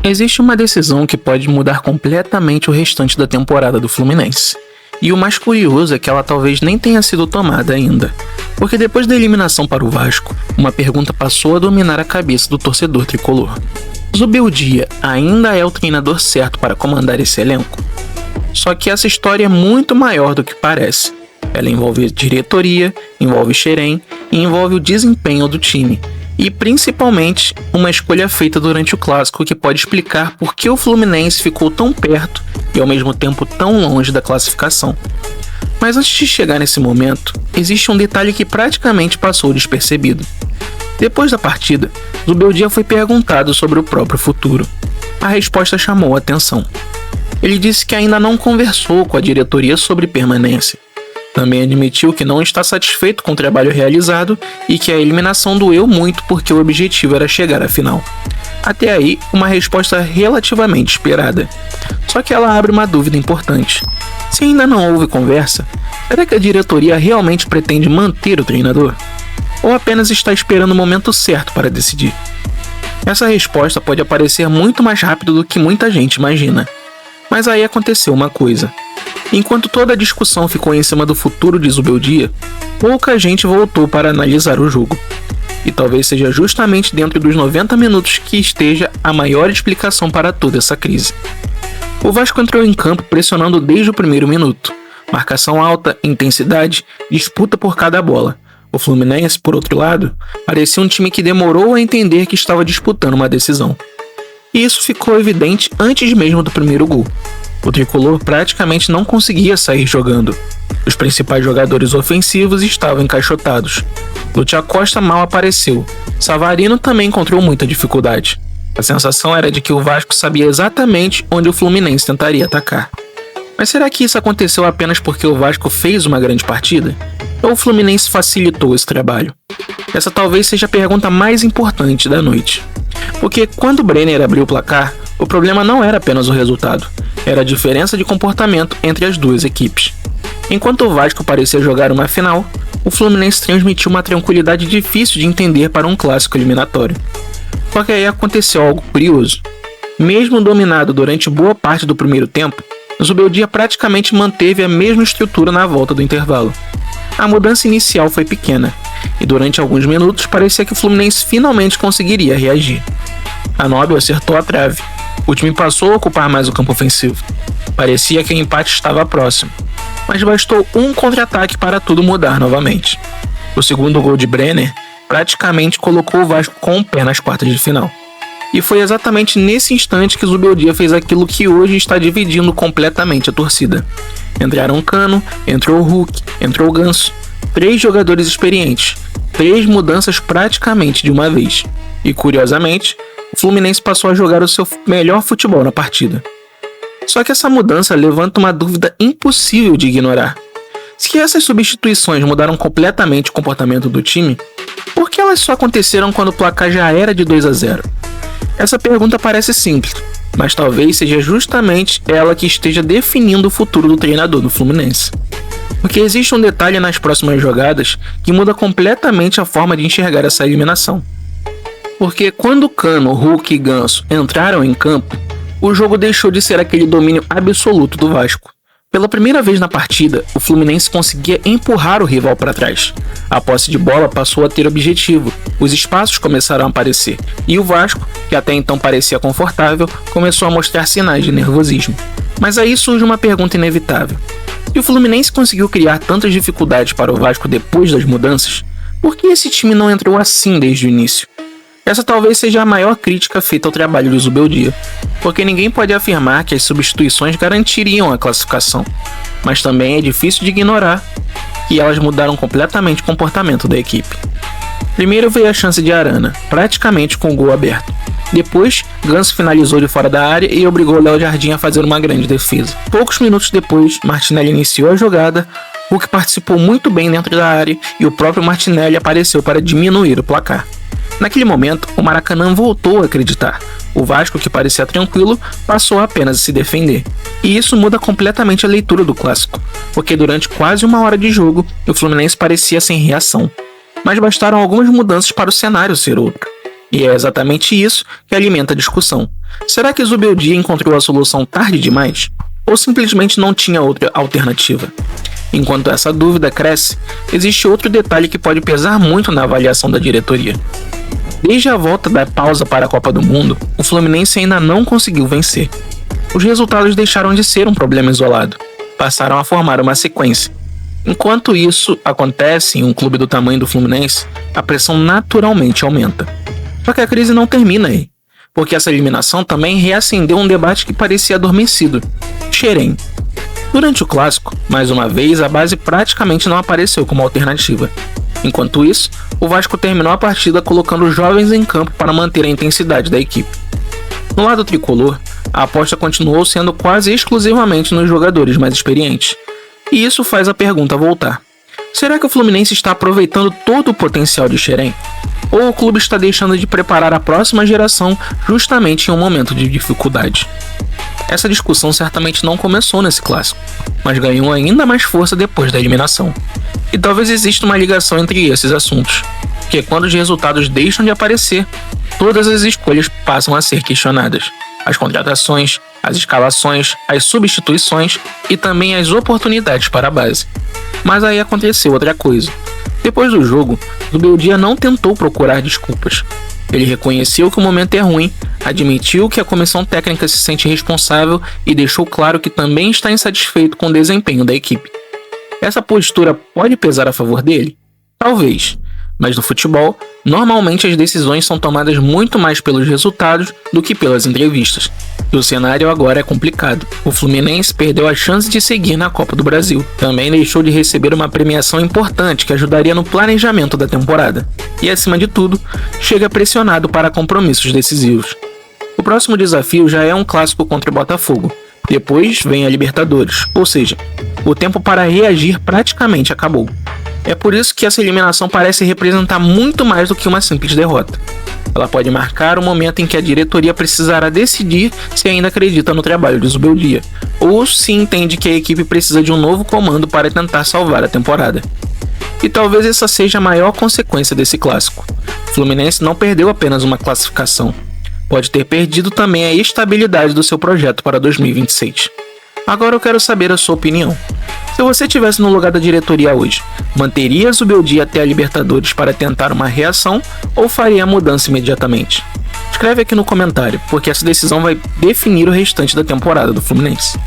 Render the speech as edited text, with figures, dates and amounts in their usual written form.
Existe uma decisão que pode mudar completamente o restante da temporada do Fluminense. E o mais curioso é que ela talvez nem tenha sido tomada ainda. Porque depois da eliminação para o Vasco, uma pergunta passou a dominar a cabeça do torcedor tricolor. Zubeldia ainda é o treinador certo para comandar esse elenco? Só que essa história é muito maior do que parece. Ela envolve diretoria, envolve Xerém e envolve o desempenho do time. E principalmente uma escolha feita durante o Clássico que pode explicar por que o Fluminense ficou tão perto e ao mesmo tempo tão longe da classificação. Mas antes de chegar nesse momento, existe um detalhe que praticamente passou despercebido. Depois da partida, Zubeldia foi perguntado sobre o próprio futuro. A resposta chamou a atenção. Ele disse que ainda não conversou com a diretoria sobre permanência. Também admitiu que não está satisfeito com o trabalho realizado e que a eliminação doeu muito porque o objetivo era chegar à final. Até aí, uma resposta relativamente esperada. Só que ela abre uma dúvida importante. Se ainda não houve conversa, será que a diretoria realmente pretende manter o treinador? Ou apenas está esperando o momento certo para decidir? Essa resposta pode aparecer muito mais rápido do que muita gente imagina. Mas aí aconteceu uma coisa. Enquanto toda a discussão ficou em cima do futuro de Zubeldia, pouca gente voltou para analisar o jogo. E talvez seja justamente dentro dos 90 minutos que esteja a maior explicação para toda essa crise. O Vasco entrou em campo pressionando desde o primeiro minuto. Marcação alta, intensidade, disputa por cada bola. O Fluminense, por outro lado, parecia um time que demorou a entender que estava disputando uma decisão. E isso ficou evidente antes mesmo do primeiro gol. O tricolor praticamente não conseguia sair jogando. Os principais jogadores ofensivos estavam encaixotados. Lúcio Acosta mal apareceu. Savarino também encontrou muita dificuldade. A sensação era de que o Vasco sabia exatamente onde o Fluminense tentaria atacar. Mas será que isso aconteceu apenas porque o Vasco fez uma grande partida? Ou o Fluminense facilitou esse trabalho? Essa talvez seja a pergunta mais importante da noite. Porque quando o Brenner abriu o placar, o problema não era apenas o resultado, era a diferença de comportamento entre as duas equipes. Enquanto o Vasco parecia jogar uma final, o Fluminense transmitiu uma tranquilidade difícil de entender para um clássico eliminatório. Só que aí aconteceu algo curioso. Mesmo dominado durante boa parte do primeiro tempo, Zubeldia praticamente manteve a mesma estrutura na volta do intervalo. A mudança inicial foi pequena, e durante alguns minutos parecia que o Fluminense finalmente conseguiria reagir. Anóbio acertou a trave. O time passou a ocupar mais o campo ofensivo. Parecia que o empate estava próximo, mas bastou um contra-ataque para tudo mudar novamente. O segundo gol de Brenner praticamente colocou o Vasco com o pé nas quartas de final. E foi exatamente nesse instante que Zubeldia fez aquilo que hoje está dividindo completamente a torcida. Entraram Cano, entrou o Hulk, entrou o Ganso. 3 jogadores experientes, 3 mudanças praticamente de uma vez. E curiosamente, o Fluminense passou a jogar o seu melhor futebol na partida. Só que essa mudança levanta uma dúvida impossível de ignorar. Se essas substituições mudaram completamente o comportamento do time, por que elas só aconteceram quando o placar já era de 2-0? Essa pergunta parece simples, mas talvez seja justamente ela que esteja definindo o futuro do treinador do Fluminense. Porque existe um detalhe nas próximas jogadas que muda completamente a forma de enxergar essa eliminação. Porque quando Cano, Hulk e Ganso entraram em campo, o jogo deixou de ser aquele domínio absoluto do Vasco. Pela primeira vez na partida, o Fluminense conseguia empurrar o rival para trás. A posse de bola passou a ter objetivo, os espaços começaram a aparecer, e o Vasco, que até então parecia confortável, começou a mostrar sinais de nervosismo. Mas aí surge uma pergunta inevitável. Se o Fluminense conseguiu criar tantas dificuldades para o Vasco depois das mudanças, por que esse time não entrou assim desde o início? Essa talvez seja a maior crítica feita ao trabalho do Zubeldia, porque ninguém pode afirmar que as substituições garantiriam a classificação, mas também é difícil de ignorar que elas mudaram completamente o comportamento da equipe. Primeiro veio a chance de Arana, praticamente com o gol aberto. Depois, Ganso finalizou de fora da área e obrigou Léo Jardim a fazer uma grande defesa. Poucos minutos depois, Martinelli iniciou a jogada, Hulk participou muito bem dentro da área e o próprio Martinelli apareceu para diminuir o placar. Naquele momento, o Maracanã voltou a acreditar. O Vasco, que parecia tranquilo, passou apenas a se defender. E isso muda completamente a leitura do clássico, porque durante quase uma hora de jogo, o Fluminense parecia sem reação. Mas bastaram algumas mudanças para o cenário ser outro. E é exatamente isso que alimenta a discussão. Será que Zubeldia encontrou a solução tarde demais? Ou simplesmente não tinha outra alternativa? Enquanto essa dúvida cresce, existe outro detalhe que pode pesar muito na avaliação da diretoria. Desde a volta da pausa para a Copa do Mundo, o Fluminense ainda não conseguiu vencer. Os resultados deixaram de ser um problema isolado, passaram a formar uma sequência. Enquanto isso acontece em um clube do tamanho do Fluminense, a pressão naturalmente aumenta. Só que a crise não termina aí, porque essa eliminação também reacendeu um debate que parecia adormecido: Xerém. Durante o clássico, mais uma vez, a base praticamente não apareceu como alternativa. Enquanto isso, o Vasco terminou a partida colocando os jovens em campo para manter a intensidade da equipe. No lado tricolor, a aposta continuou sendo quase exclusivamente nos jogadores mais experientes. E isso faz a pergunta voltar: será que o Fluminense está aproveitando todo o potencial de Xerém? Ou o clube está deixando de preparar a próxima geração justamente em um momento de dificuldade? Essa discussão certamente não começou nesse clássico, mas ganhou ainda mais força depois da eliminação. E talvez exista uma ligação entre esses assuntos, porque quando os resultados deixam de aparecer, todas as escolhas passam a ser questionadas. As contratações, as escalações, as substituições e também as oportunidades para a base. Mas aí aconteceu outra coisa. Depois do jogo, Zubeldia não tentou procurar desculpas. Ele reconheceu que o momento é ruim, admitiu que a comissão técnica se sente responsável e deixou claro que também está insatisfeito com o desempenho da equipe. Essa postura pode pesar a favor dele? Talvez, mas no futebol, normalmente as decisões são tomadas muito mais pelos resultados do que pelas entrevistas. E o cenário agora é complicado. O Fluminense perdeu a chance de seguir na Copa do Brasil. Também deixou de receber uma premiação importante que ajudaria no planejamento da temporada. E acima de tudo, chega pressionado para compromissos decisivos. O próximo desafio já é um clássico contra o Botafogo. Depois vem a Libertadores, ou seja, o tempo para reagir praticamente acabou. É por isso que essa eliminação parece representar muito mais do que uma simples derrota. Ela pode marcar o momento em que a diretoria precisará decidir se ainda acredita no trabalho de Zubeldia, ou se entende que a equipe precisa de um novo comando para tentar salvar a temporada. E talvez essa seja a maior consequência desse clássico. O Fluminense não perdeu apenas uma classificação, pode ter perdido também a estabilidade do seu projeto para 2026. Agora eu quero saber a sua opinião. Se você estivesse no lugar da diretoria hoje, manteria Zubeldia até a Libertadores para tentar uma reação ou faria a mudança imediatamente? Escreve aqui no comentário, porque essa decisão vai definir o restante da temporada do Fluminense.